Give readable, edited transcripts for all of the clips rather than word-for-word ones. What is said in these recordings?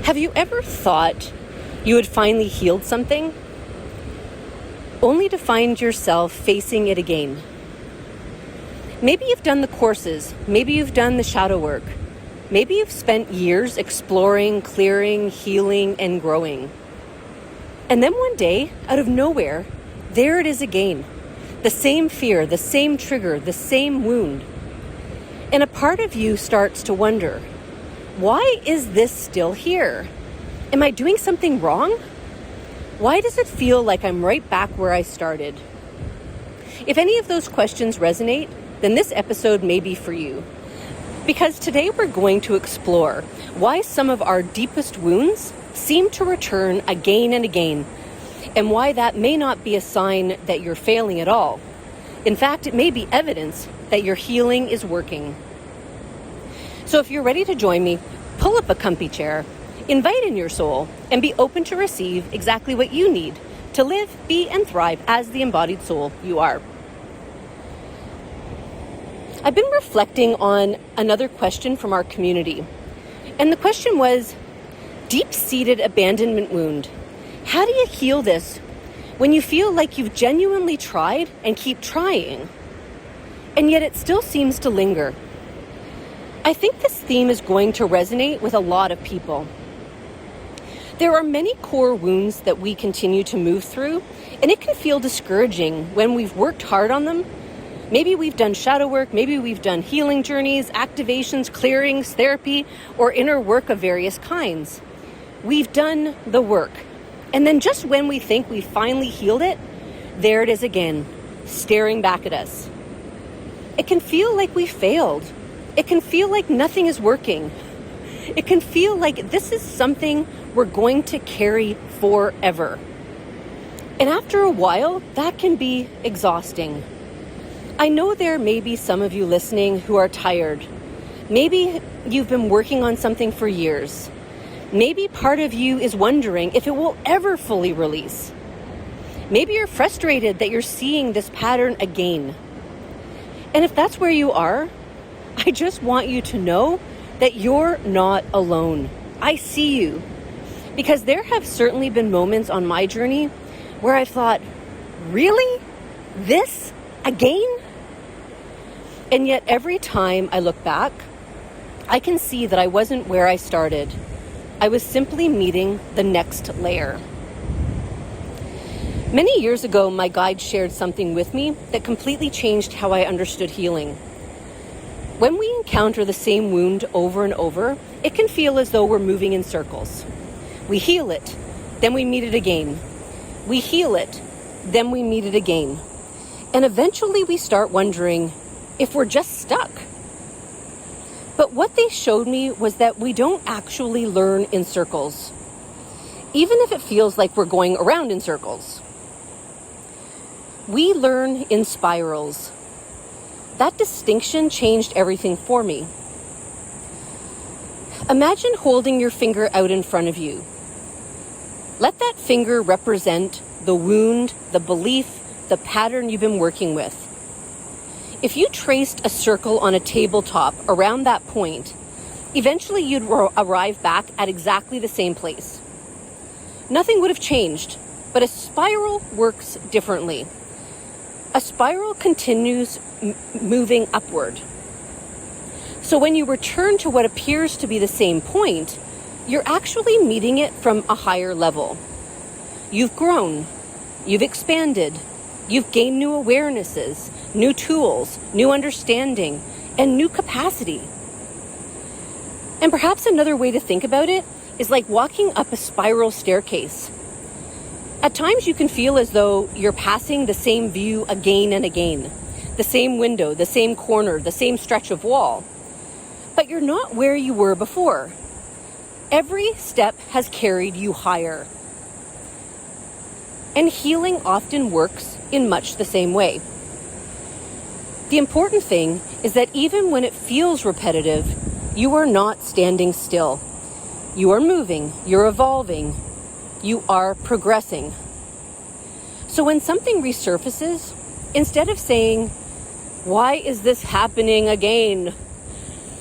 Have you ever thought you had finally healed something, only to find yourself facing it again? Maybe you've done the courses, maybe you've done the shadow work, maybe you've spent years exploring, clearing, healing, and growing. And then one day, out of nowhere, there it is again. The same fear, the same trigger, the same wound. And a part of you starts to wonder, why is this still here? Am I doing something wrong? Why does it feel like I'm right back where I started? If any of those questions resonate, then this episode may be for you. Because today we're going to explore why some of our deepest wounds seem to return again and again, and why that may not be a sign that you're failing at all. In fact, it may be evidence that your healing is working. So if you're ready to join me, pull up a comfy chair, invite in your soul, and be open to receive exactly what you need to live, be, and thrive as the embodied soul you are. I've been reflecting on another question from our community. And the question was, deep-seated abandonment wound. How do you heal this when you feel like you've genuinely tried and keep trying, and yet it still seems to linger? I think this theme is going to resonate with a lot of people. There are many core wounds that we continue to move through, and it can feel discouraging when we've worked hard on them. Maybe we've done shadow work, maybe we've done healing journeys, activations, clearings, therapy, or inner work of various kinds. We've done the work. And then just when we think we finally healed it, there it is again, staring back at us. It can feel like we failed. It can feel like nothing is working. It can feel like this is something we're going to carry forever. And after a while, that can be exhausting. I know there may be some of you listening who are tired. Maybe you've been working on something for years. Maybe part of you is wondering if it will ever fully release. Maybe you're frustrated that you're seeing this pattern again. And if that's where you are, I just want you to know that you're not alone. I see you. Because there have certainly been moments on my journey where I thought, really? This again? And yet every time I look back, I can see that I wasn't where I started. I was simply meeting the next layer. Many years ago, my guide shared something with me that completely changed how I understood healing. When we encounter the same wound over and over, it can feel as though we're moving in circles. We heal it, then we meet it again. We heal it, then we meet it again. And eventually we start wondering if we're just stuck. But what they showed me was that we don't actually learn in circles, even if it feels like we're going around in circles. We learn in spirals. That distinction changed everything for me. Imagine holding your finger out in front of you. Let that finger represent the wound, the belief, the pattern you've been working with. If you traced a circle on a tabletop around that point, eventually you'd arrive back at exactly the same place. Nothing would have changed, but a spiral works differently. A spiral continues moving upward. So when you return to what appears to be the same point, you're actually meeting it from a higher level. You've grown, you've expanded, you've gained new awarenesses, new tools, new understanding, and new capacity. And perhaps another way to think about it is like walking up a spiral staircase. At times you can feel as though you're passing the same view again and again, the same window, the same corner, the same stretch of wall. But you're not where you were before. Every step has carried you higher. And healing often works in much the same way. The important thing is that even when it feels repetitive, you are not standing still. You are moving, you're evolving, you are progressing. So when something resurfaces, instead of saying, "Why is this happening again?"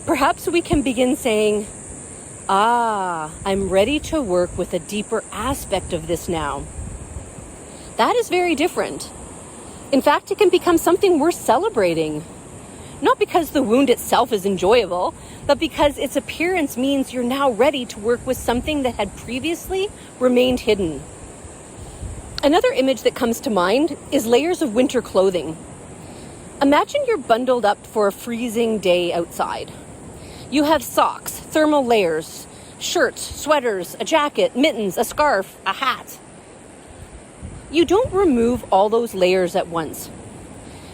perhaps we can begin saying, I'm ready to work with a deeper aspect of this now. That is very different. In fact, it can become something worth celebrating. Not because the wound itself is enjoyable, but because its appearance means you're now ready to work with something that had previously remained hidden. Another image that comes to mind is layers of winter clothing. Imagine you're bundled up for a freezing day outside. You have socks, thermal layers, shirts, sweaters, a jacket, mittens, a scarf, a hat. You don't remove all those layers at once.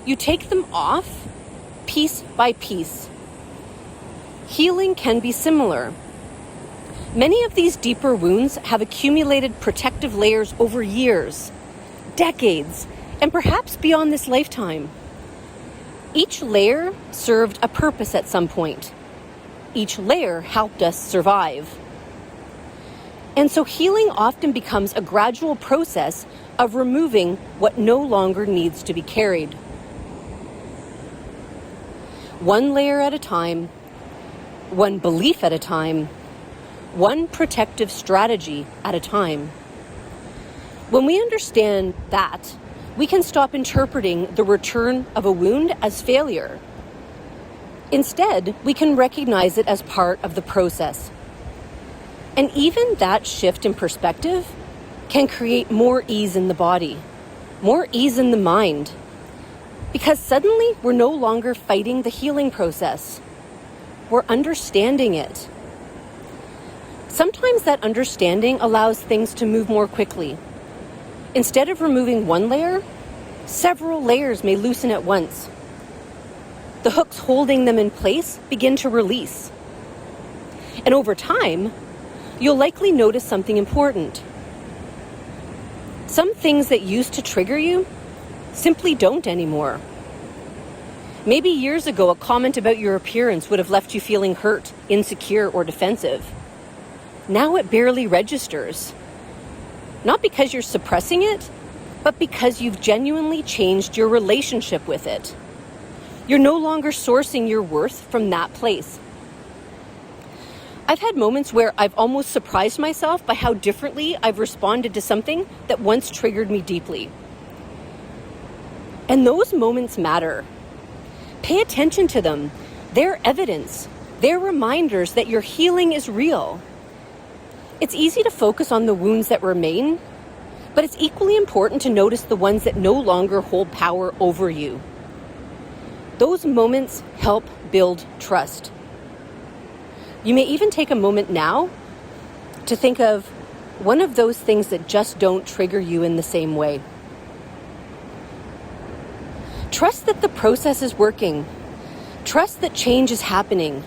You take them off piece by piece. Healing can be similar. Many of these deeper wounds have accumulated protective layers over years, decades, and perhaps beyond this lifetime. Each layer served a purpose at some point. Each layer helped us survive. And so healing often becomes a gradual process of removing what no longer needs to be carried. One layer at a time, one belief at a time, one protective strategy at a time. When we understand that, we can stop interpreting the return of a wound as failure. Instead, we can recognize it as part of the process. And even that shift in perspective can create more ease in the body, more ease in the mind, because suddenly we're no longer fighting the healing process. We're understanding it. Sometimes that understanding allows things to move more quickly. Instead of removing one layer, several layers may loosen at once. The hooks holding them in place begin to release. And over time, you'll likely notice something important. Some things that used to trigger you simply don't anymore. Maybe years ago, a comment about your appearance would have left you feeling hurt, insecure, or defensive. Now it barely registers. Not because you're suppressing it, but because you've genuinely changed your relationship with it. You're no longer sourcing your worth from that place. I've had moments where I've almost surprised myself by how differently I've responded to something that once triggered me deeply. And those moments matter. Pay attention to them. They're evidence. They're reminders that your healing is real. It's easy to focus on the wounds that remain, but it's equally important to notice the ones that no longer hold power over you. Those moments help build trust. You may even take a moment now to think of one of those things that just don't trigger you in the same way. Trust that the process is working. Trust that change is happening.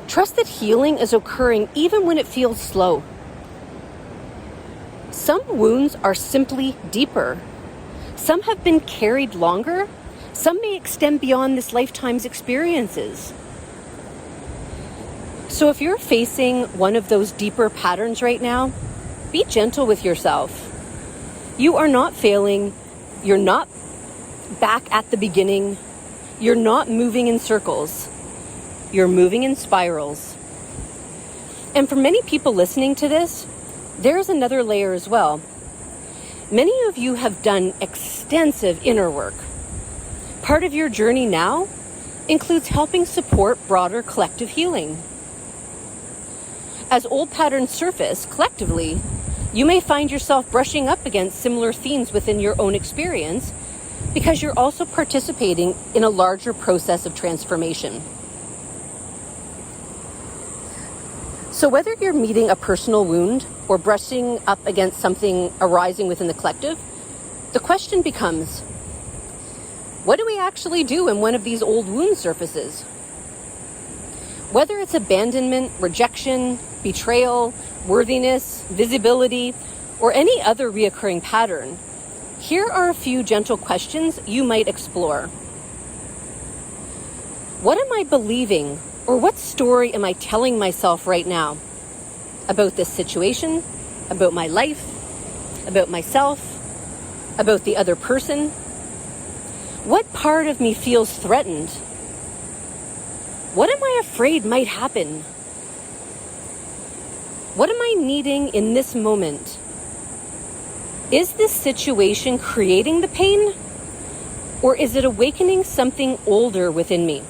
Trust that healing is occurring even when it feels slow. Some wounds are simply deeper. Some have been carried longer. Some may extend beyond this lifetime's experiences. So if you're facing one of those deeper patterns right now, be gentle with yourself. You are not failing. You're not back at the beginning. You're not moving in circles. You're moving in spirals. And for many people listening to this, there's another layer as well. Many of you have done extensive inner work. Part of your journey now includes helping support broader collective healing. As old patterns surface collectively, you may find yourself brushing up against similar themes within your own experience because you're also participating in a larger process of transformation. So whether you're meeting a personal wound or brushing up against something arising within the collective, the question becomes, what do we actually do when one of these old wounds surfaces? Whether it's abandonment, rejection, betrayal, worthiness, visibility, or any other reoccurring pattern, here are a few gentle questions you might explore. What am I believing, or what story am I telling myself right now about this situation, about my life, about myself, about the other person? What part of me feels threatened? What am I afraid might happen? What am I needing in this moment? Is this situation creating the pain, or is it awakening something older within me?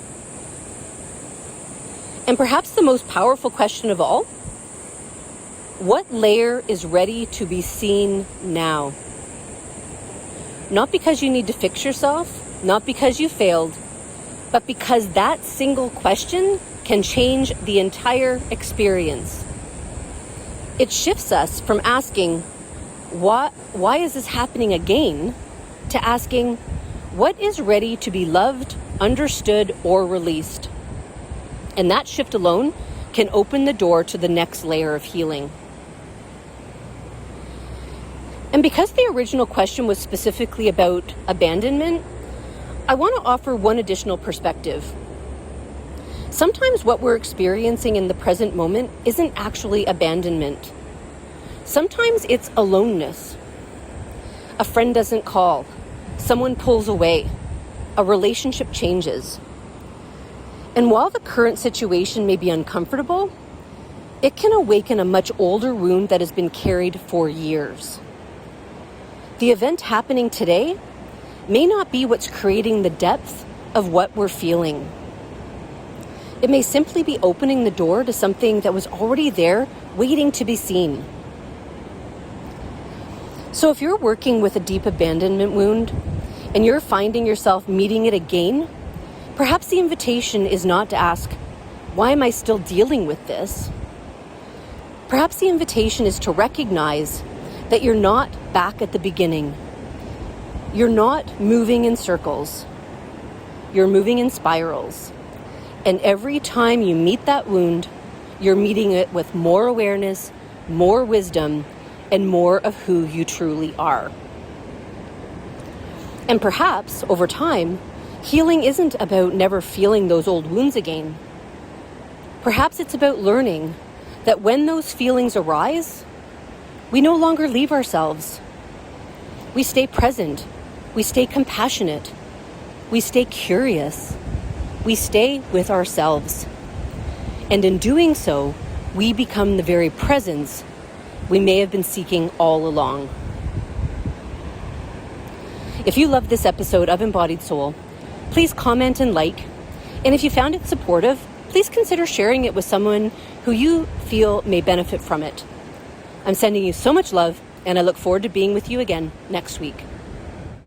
And perhaps the most powerful question of all, what layer is ready to be seen now? Not because you need to fix yourself, not because you failed, but because that single question can change the entire experience. It shifts us from asking, why is this happening again, to asking, what is ready to be loved, understood, or released? And that shift alone can open the door to the next layer of healing. And because the original question was specifically about abandonment, I want to offer one additional perspective. Sometimes what we're experiencing in the present moment isn't actually abandonment. Sometimes it's aloneness. A friend doesn't call, someone pulls away, a relationship changes. And while the current situation may be uncomfortable, it can awaken a much older wound that has been carried for years. The event happening today may not be what's creating the depth of what we're feeling. It may simply be opening the door to something that was already there, waiting to be seen. So if you're working with a deep abandonment wound and you're finding yourself meeting it again, perhaps the invitation is not to ask, why am I still dealing with this? Perhaps the invitation is to recognize that you're not back at the beginning. You're not moving in circles. You're moving in spirals. And every time you meet that wound, you're meeting it with more awareness, more wisdom, and more of who you truly are. And perhaps, over time, healing isn't about never feeling those old wounds again. Perhaps it's about learning that when those feelings arise, we no longer leave ourselves. We stay present. We stay compassionate. We stay curious. We stay with ourselves. And in doing so, we become the very presence we may have been seeking all along. If you loved this episode of Embodied Soul, please comment and like. And if you found it supportive, please consider sharing it with someone who you feel may benefit from it. I'm sending you so much love, and I look forward to being with you again next week.